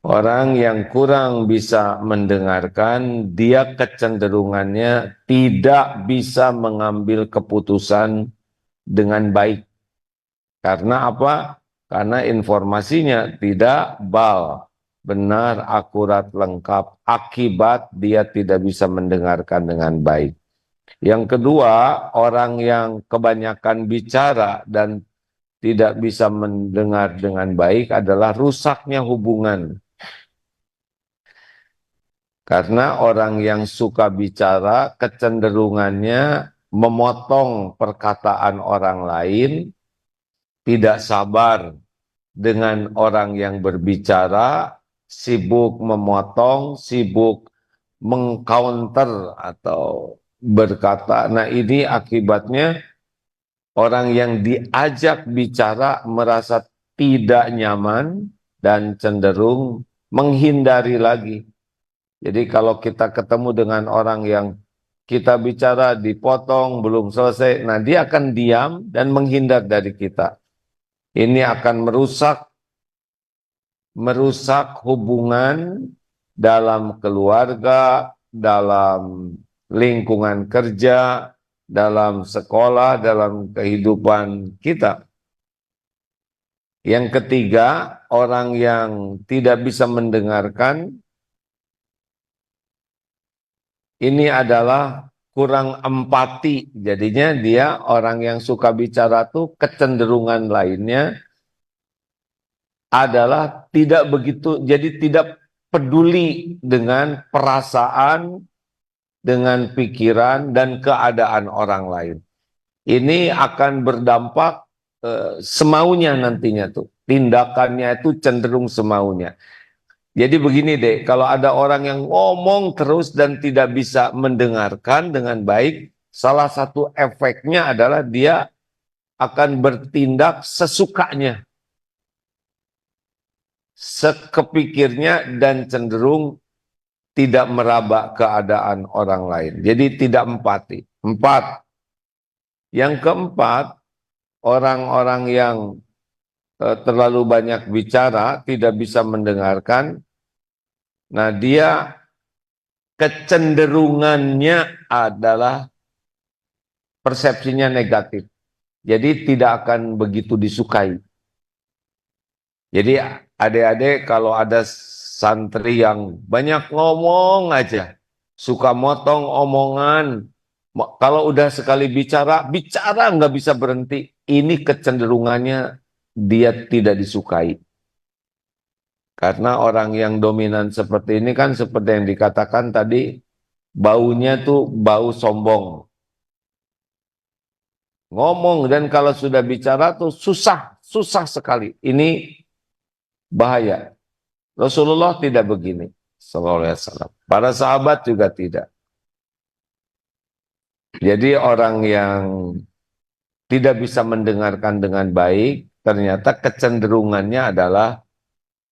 Orang yang kurang bisa mendengarkan, dia kecenderungannya tidak bisa mengambil keputusan dengan baik. Karena apa? Karena informasinya tidak benar, akurat, lengkap. Akibat dia tidak bisa mendengarkan dengan baik. Yang kedua, orang yang kebanyakan bicara dan tidak bisa mendengar dengan baik adalah rusaknya hubungan. Karena orang yang suka bicara kecenderungannya memotong perkataan orang lain, tidak sabar dengan orang yang berbicara, sibuk memotong, sibuk mengcounter atau berkata. Nah, ini akibatnya orang yang diajak bicara merasa tidak nyaman dan cenderung menghindari lagi. Jadi kalau kita ketemu dengan orang yang kita bicara dipotong, belum selesai, nah dia akan diam dan menghindar dari kita. Ini akan merusak hubungan dalam keluarga, dalam lingkungan kerja, dalam sekolah, dalam kehidupan kita. Yang ketiga, orang yang tidak bisa mendengarkan, ini adalah kurang empati. Jadinya dia orang yang suka bicara tuh kecenderungan lainnya adalah tidak begitu, jadi tidak peduli dengan perasaan, dengan pikiran dan keadaan orang lain. Ini akan berdampak semaunya nantinya tuh. Tindakannya itu cenderung semaunya. Jadi begini deh, kalau ada orang yang ngomong terus dan tidak bisa mendengarkan dengan baik, salah satu efeknya adalah dia akan bertindak sesukanya, sekepikirnya, dan cenderung tidak meraba keadaan orang lain. Jadi tidak empati. Empat. Yang keempat, orang-orang yang terlalu banyak bicara, tidak bisa mendengarkan. Nah, dia kecenderungannya adalah persepsinya negatif. Jadi tidak akan begitu disukai. Jadi adik-adik kalau ada santri yang banyak ngomong aja, suka motong omongan, kalau udah sekali bicara, bicara nggak bisa berhenti, ini kecenderungannya dia tidak disukai. Karena orang yang dominan seperti ini kan seperti yang dikatakan tadi, baunya tuh bau sombong. Ngomong dan kalau sudah bicara tuh susah sekali. Ini bahaya. Rasulullah tidak begini, sallallahu alaihi wasallam. Para sahabat juga tidak. Jadi orang yang tidak bisa mendengarkan dengan baik, ternyata kecenderungannya adalah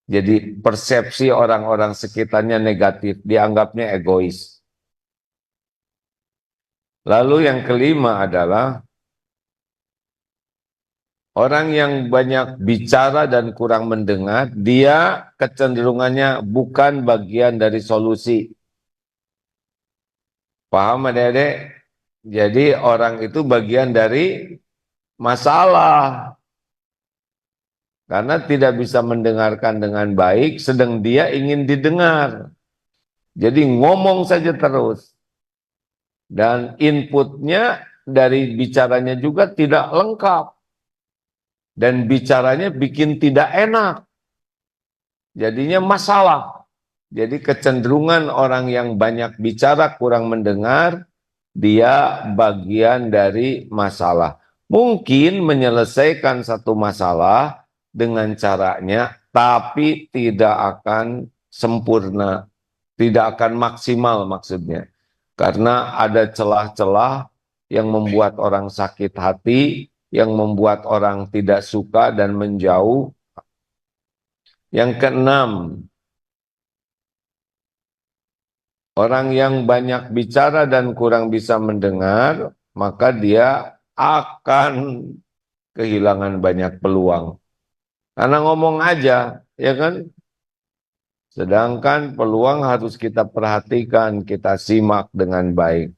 jadi persepsi orang-orang sekitarnya negatif, dianggapnya egois. Lalu yang kelima adalah orang yang banyak bicara dan kurang mendengar, dia kecenderungannya bukan bagian dari solusi. Paham adik-adik? Jadi orang itu bagian dari masalah. Karena tidak bisa mendengarkan dengan baik, sedang dia ingin didengar. Jadi ngomong saja terus. Dan inputnya dari bicaranya juga tidak lengkap. Dan bicaranya bikin tidak enak. Jadinya masalah. Jadi kecenderungan orang yang banyak bicara, kurang mendengar, dia bagian dari masalah. Mungkin menyelesaikan satu masalah dengan caranya, tapi tidak akan sempurna, tidak akan maksimal maksudnya. Karena ada celah-celah yang membuat orang sakit hati, yang membuat orang tidak suka dan menjauh. Yang keenam, orang yang banyak bicara dan kurang bisa mendengar, maka dia akan kehilangan banyak peluang. Karena ngomong aja, ya kan? Sedangkan peluang harus kita perhatikan, kita simak dengan baik.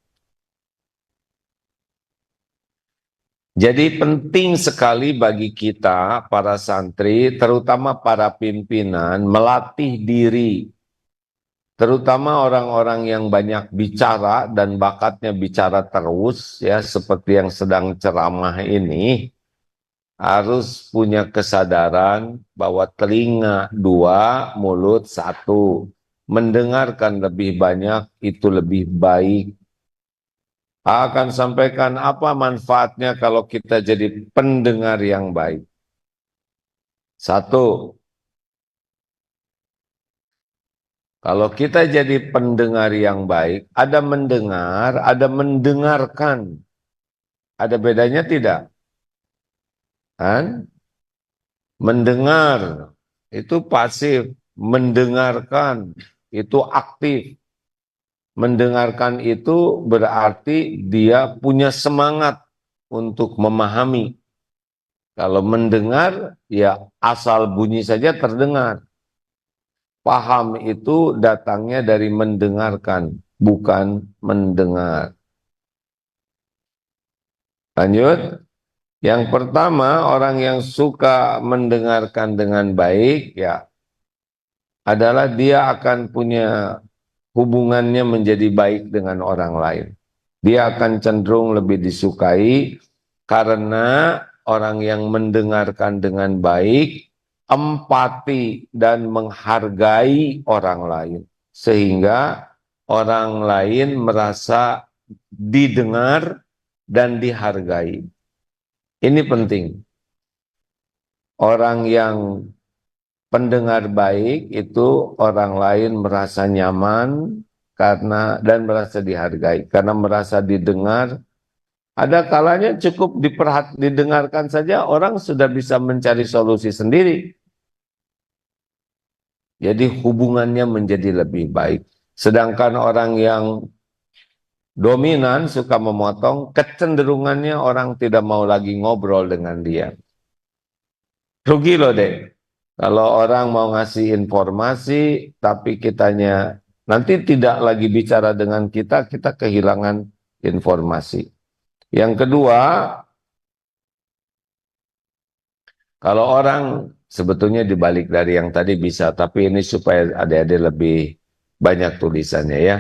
Jadi penting sekali bagi kita, para santri, terutama para pimpinan, melatih diri. Terutama orang-orang yang banyak bicara dan bakatnya bicara terus, ya seperti yang sedang ceramah ini, harus punya kesadaran bahwa telinga dua, mulut satu. Mendengarkan lebih banyak itu lebih baik. Akan sampaikan apa manfaatnya kalau kita jadi pendengar yang baik. Satu, kalau kita jadi pendengar yang baik, ada mendengar, ada mendengarkan. Ada bedanya tidak? Kan? Mendengar itu pasif, mendengarkan itu aktif. Mendengarkan itu berarti dia punya semangat untuk memahami. Kalau mendengar, ya asal bunyi saja terdengar. Paham itu datangnya dari mendengarkan, bukan mendengar. Lanjut. Yang pertama, orang yang suka mendengarkan dengan baik, ya adalah dia akan punya hubungannya menjadi baik dengan orang lain. Dia akan cenderung lebih disukai karena orang yang mendengarkan dengan baik, empati dan menghargai orang lain. Sehingga orang lain merasa didengar dan dihargai. Ini penting. Orang yang pendengar baik itu orang lain merasa nyaman karena dan merasa dihargai karena merasa didengar. Ada kalanya cukup didengarkan saja orang sudah bisa mencari solusi sendiri. Jadi hubungannya menjadi lebih baik. Sedangkan orang yang dominan suka memotong, kecenderungannya orang tidak mau lagi ngobrol dengan dia. Rugi loh deh. Kalau orang mau ngasih informasi, tapi kitanya nanti tidak lagi bicara dengan kita, kita kehilangan informasi. Yang kedua, kalau orang sebetulnya dibalik dari yang tadi bisa, tapi ini supaya adik-adik lebih banyak tulisannya ya.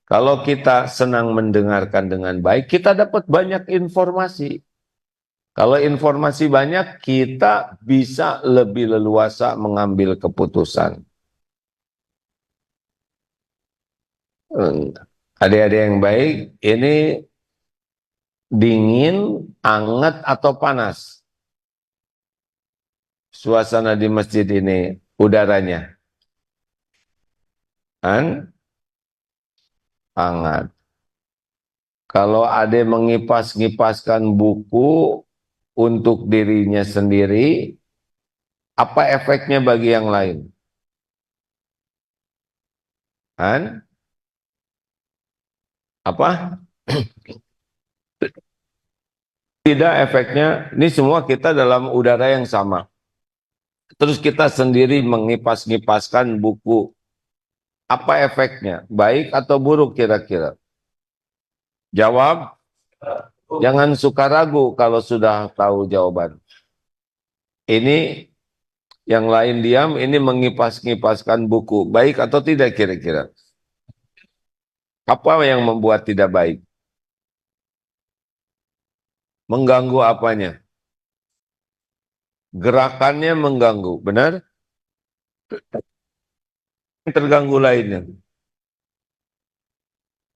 Kalau kita senang mendengarkan dengan baik, kita dapat banyak informasi. Kalau informasi banyak, kita bisa lebih leluasa mengambil keputusan. Adik-adik yang baik, ini dingin, hangat, atau panas? Suasana di masjid ini, udaranya. Kan? Hangat. Kalau adik mengipas-ngipaskan buku untuk dirinya sendiri, apa efeknya bagi yang lain? Kan? Apa? Tidak efeknya, ini semua kita dalam udara yang sama. Terus kita sendiri mengipas-ngipaskan buku. Apa efeknya? Baik atau buruk kira-kira? Jawab, jangan suka ragu kalau sudah tahu jawaban. Ini yang lain diam, ini mengipas-ngipaskan buku. Baik atau tidak kira-kira? Apa yang membuat tidak baik? Mengganggu apanya? Gerakannya mengganggu, benar? Terganggu lainnya.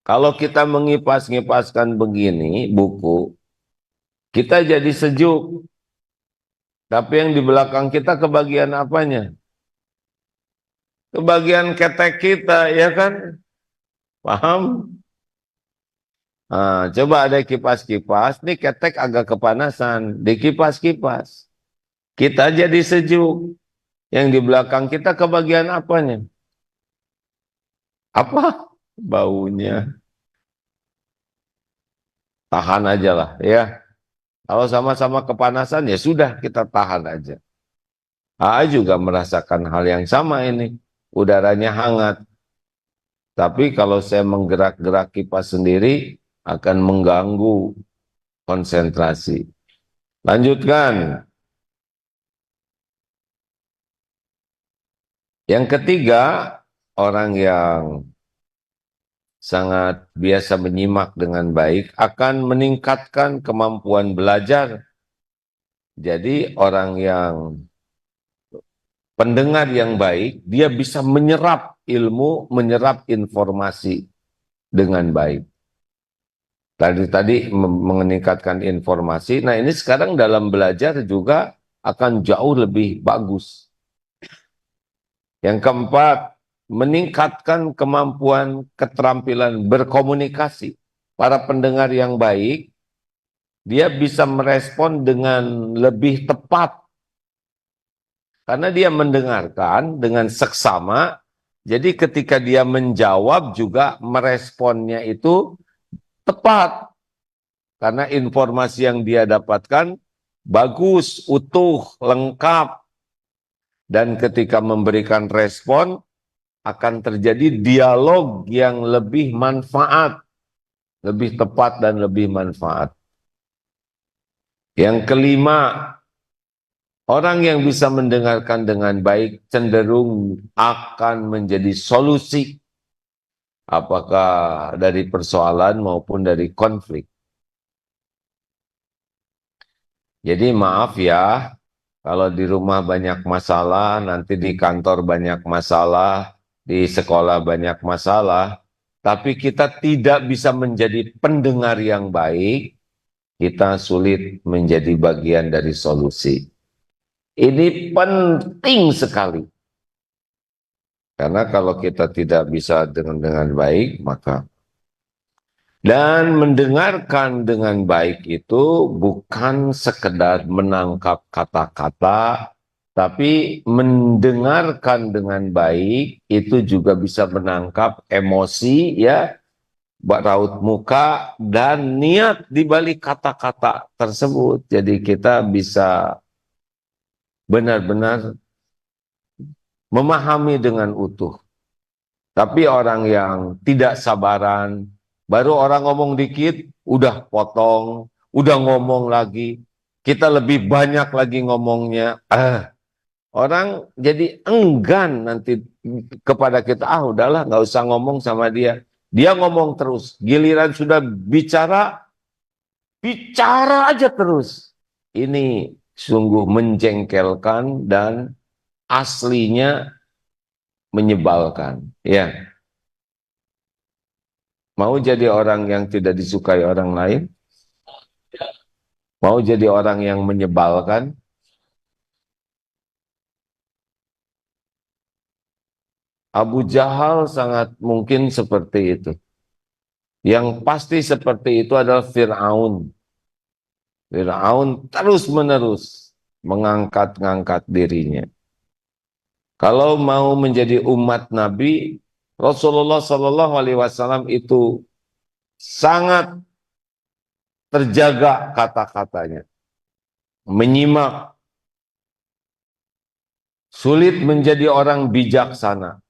Kalau kita mengipas-ngipaskan begini buku, kita jadi sejuk. Tapi yang di belakang kita kebagian apanya? Kebagian ketek kita, ya kan? Paham? Nah, coba ada kipas-kipas, nih ketek agak kepanasan, dikipas-kipas. Kita jadi sejuk. Yang di belakang kita kebagian apanya? Apa? Baunya. Tahan aja lah ya. Kalau sama-sama kepanasan ya sudah kita tahan aja. AA juga merasakan hal yang sama ini. udaranya hangat. Tapi kalau saya menggerak-gerak kipas sendiri, akan mengganggu konsentrasi. Lanjutkan. Yang ketiga, orang yang sangat biasa menyimak dengan baik akan meningkatkan kemampuan belajar. Jadi orang yang pendengar yang baik, dia bisa menyerap ilmu, menyerap informasi dengan baik. Tadi meningkatkan informasi. Nah, ini sekarang dalam belajar juga akan jauh lebih bagus. Yang keempat, meningkatkan kemampuan keterampilan berkomunikasi. Para pendengar yang baik, dia bisa merespon dengan lebih tepat. Karena dia mendengarkan dengan seksama, jadi ketika dia menjawab juga meresponnya itu tepat. Karena informasi yang dia dapatkan bagus, utuh, lengkap. Dan ketika memberikan respon, akan terjadi dialog yang lebih manfaat, lebih tepat dan lebih manfaat. Yang kelima, orang yang bisa mendengarkan dengan baik cenderung akan menjadi solusi, apakah dari persoalan maupun dari konflik. Jadi maaf ya, kalau di rumah banyak masalah, nanti di kantor banyak masalah, di sekolah banyak masalah, tapi kita tidak bisa menjadi pendengar yang baik, kita sulit menjadi bagian dari solusi. Ini penting sekali. Karena kalau kita tidak bisa dengan baik, maka dan mendengarkan dengan baik itu bukan sekedar menangkap kata-kata, tapi mendengarkan dengan baik itu juga bisa menangkap emosi, ya, raut muka dan niat di balik kata-kata tersebut. Jadi kita bisa benar-benar memahami dengan utuh. Tapi orang yang tidak sabaran, baru orang ngomong dikit, udah potong, udah ngomong lagi, kita lebih banyak lagi ngomongnya. Orang jadi enggan nanti kepada kita, udahlah nggak usah ngomong sama dia. Dia ngomong terus, giliran sudah bicara, bicara aja terus. Ini sungguh menjengkelkan dan aslinya menyebalkan. Ya, mau jadi orang yang tidak disukai orang lain? Mau jadi orang yang menyebalkan? Abu Jahal sangat mungkin seperti itu. Yang pasti seperti itu adalah Fir'aun. Fir'aun terus-menerus mengangkat-ngangkat dirinya. Kalau mau menjadi umat Nabi, Rasulullah Shallallahu Alaihi Wasallam itu sangat terjaga kata-katanya, menyimak, sulit menjadi orang bijaksana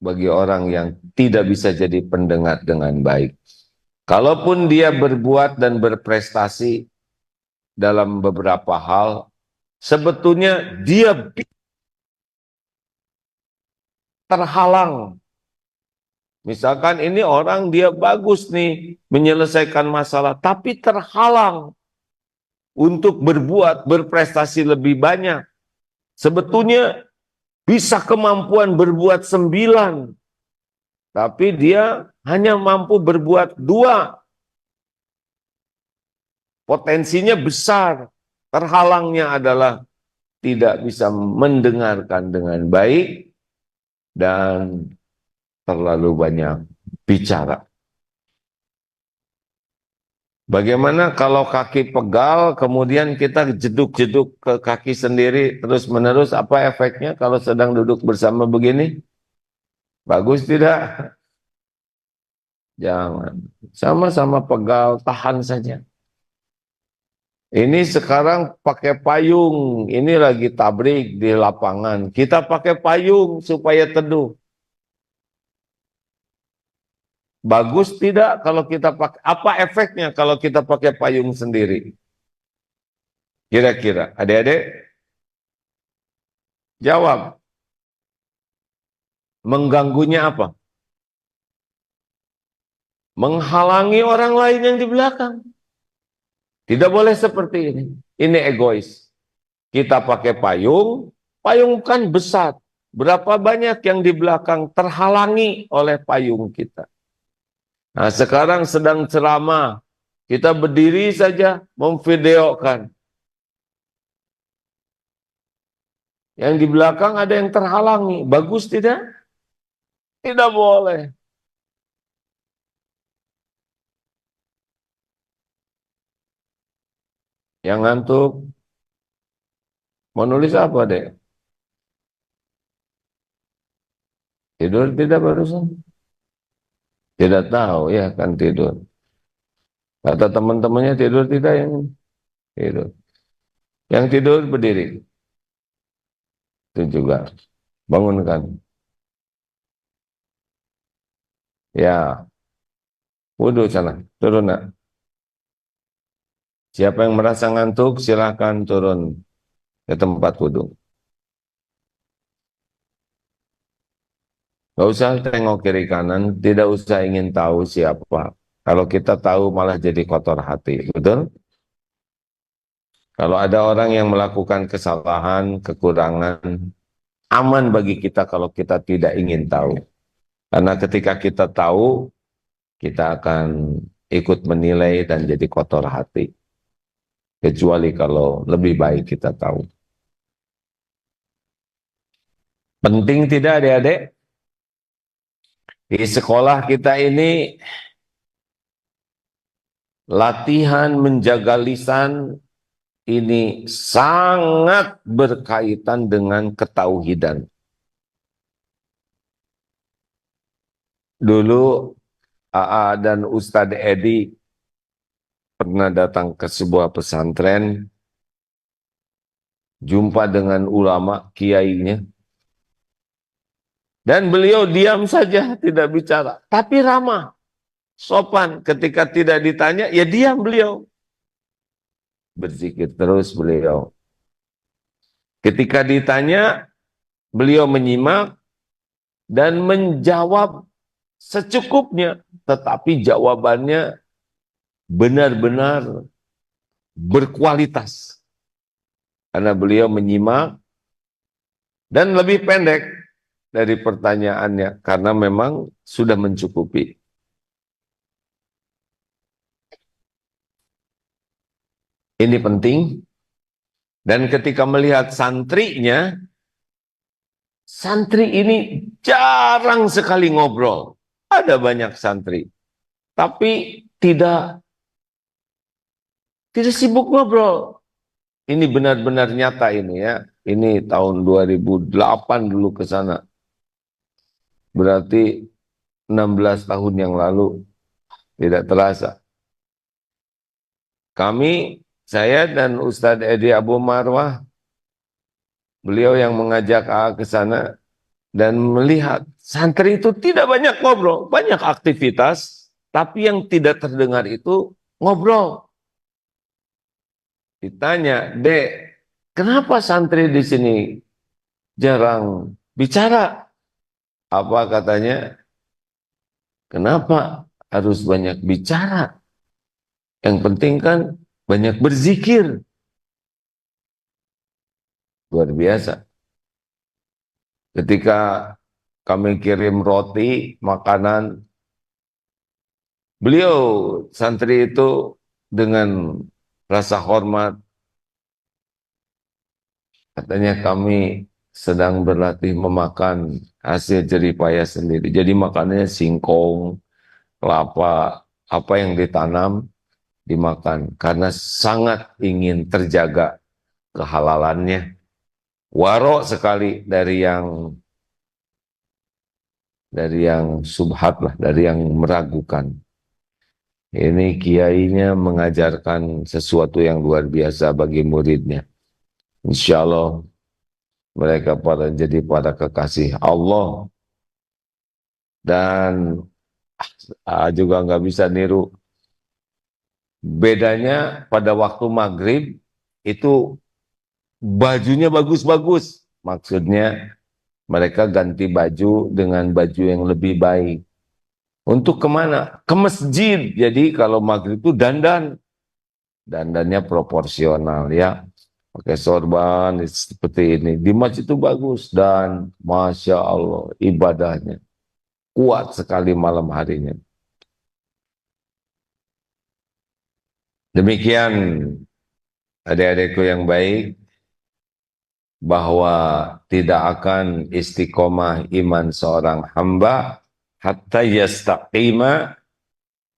bagi orang yang tidak bisa jadi pendengar dengan baik. Kalaupun dia berbuat dan berprestasi dalam beberapa hal, sebetulnya dia terhalang. Misalkan ini orang dia bagus nih menyelesaikan masalah, tapi terhalang untuk berbuat, berprestasi lebih banyak. Sebetulnya bisa kemampuan berbuat 9, tapi dia hanya mampu berbuat 2. Potensinya besar. Terhalangnya adalah tidak bisa mendengarkan dengan baik dan terlalu banyak bicara. Bagaimana kalau kaki pegal, kemudian kita jeduk-jeduk ke kaki sendiri terus-menerus, apa efeknya kalau sedang duduk bersama begini? Bagus tidak? Jangan. Sama-sama pegal, tahan saja. Ini sekarang pakai payung, ini lagi tabrik di lapangan. Kita pakai payung supaya teduh. Bagus tidak kalau kita pakai? Apa efeknya kalau kita pakai payung sendiri? Kira-kira, adik-adik jawab. Mengganggunya apa? Menghalangi orang lain yang di belakang. Tidak boleh seperti ini. Ini egois. Kita pakai payung, payung kan besar. Berapa banyak yang di belakang terhalangi oleh payung kita. Nah, sekarang sedang ceramah. Kita berdiri saja memvideokan. Yang di belakang ada yang terhalangi. Bagus tidak? Tidak boleh. Yang ngantuk, mau nulis apa deh? Tidur tidak barusan? Tidak tahu ya kan tidur. Kata teman-temannya tidur tidak yang tidur. Yang tidur berdiri. Itu juga. Bangunkan. Ya, wudhu sana. Turun nak. Siapa yang merasa ngantuk silahkan turun ke tempat wudhu. Gak usah tengok kiri kanan, tidak usah ingin tahu siapa. Kalau kita tahu malah jadi kotor hati, betul? Kalau ada orang yang melakukan kesalahan, kekurangan, aman bagi kita kalau kita tidak ingin tahu. Karena ketika kita tahu, kita akan ikut menilai dan jadi kotor hati. Kecuali kalau lebih baik kita tahu. Penting tidak adik-adik? Di sekolah kita ini latihan menjaga lisan ini sangat berkaitan dengan ketauhidan. Dulu AA dan Ustadz Edi pernah datang ke sebuah pesantren, jumpa dengan ulama kiainya, dan beliau diam saja, tidak bicara, tapi ramah, sopan. Ketika tidak ditanya, ya diam beliau. Berzikir terus beliau. Ketika ditanya, beliau menyimak dan menjawab secukupnya, tetapi jawabannya benar-benar berkualitas. Karena beliau menyimak dan lebih pendek dari pertanyaannya, karena memang sudah mencukupi. Ini penting. Dan ketika melihat santrinya, santri ini jarang sekali ngobrol. Ada banyak santri, tapi tidak sibuk ngobrol. Ini benar-benar nyata ini ya. Ini tahun 2008 dulu ke sana. Berarti 16 tahun yang lalu. Tidak terasa. Kami, saya dan Ustadz Edi Abu Marwah, beliau yang mengajak AA ke sana dan melihat santri itu tidak banyak ngobrol, banyak aktivitas, tapi yang tidak terdengar itu ngobrol. Ditanya, Dek, kenapa santri di sini jarang bicara? Apa katanya? Kenapa harus banyak bicara? Yang penting kan banyak berzikir. Luar biasa. Ketika kami kirim roti, makanan, beliau santri itu dengan rasa hormat, katanya kami sedang berlatih memakan hasil jerih payah sendiri. Jadi makanannya singkong, kelapa, apa yang ditanam dimakan. Karena sangat ingin terjaga kehalalannya. Warok sekali dari yang subhat lah, dari yang meragukan. Ini kiainya mengajarkan sesuatu yang luar biasa bagi muridnya. Insya Allah mereka jadi para kekasih Allah. Dan juga nggak bisa niru. Bedanya pada waktu maghrib itu bajunya bagus-bagus. Maksudnya mereka ganti baju dengan baju yang lebih baik. Untuk kemana? Ke masjid. Jadi kalau maghrib itu dandannya proporsional ya. Pakai sorban seperti ini. Di masjid itu bagus dan Masya Allah ibadahnya kuat sekali malam harinya. Demikian adik-adikku yang baik, bahwa tidak akan istiqomah iman seorang hamba hatta yastaqima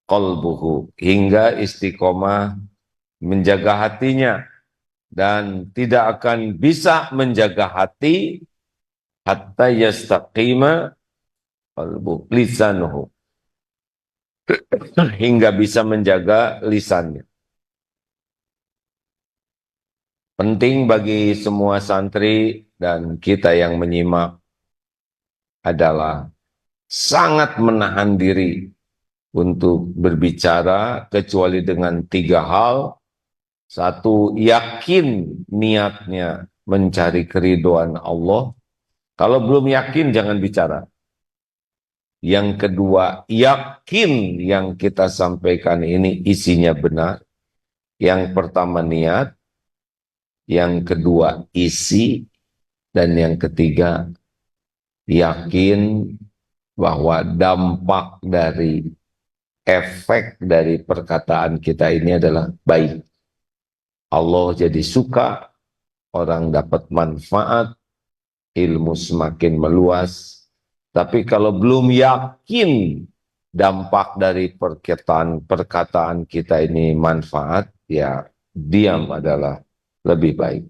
qalbuhu, hingga istiqomah menjaga hatinya, dan tidak akan bisa menjaga hati hatta yastaqima qalbuhu lisanuhu, hingga bisa menjaga lisannya. Penting bagi semua santri dan kita yang menyimak adalah sangat menahan diri untuk berbicara kecuali dengan 3 hal. Satu, yakin niatnya mencari keridhaan Allah. Kalau belum yakin jangan bicara. Yang kedua, yakin yang kita sampaikan ini isinya benar. Yang pertama niat, yang kedua isi, dan yang ketiga yakin bahwa dampak dari efek dari perkataan kita ini adalah baik. Allah jadi suka, orang dapat manfaat, ilmu semakin meluas. Tapi kalau belum yakin dampak dari perkataan kita ini manfaat, ya diam adalah lebih baik.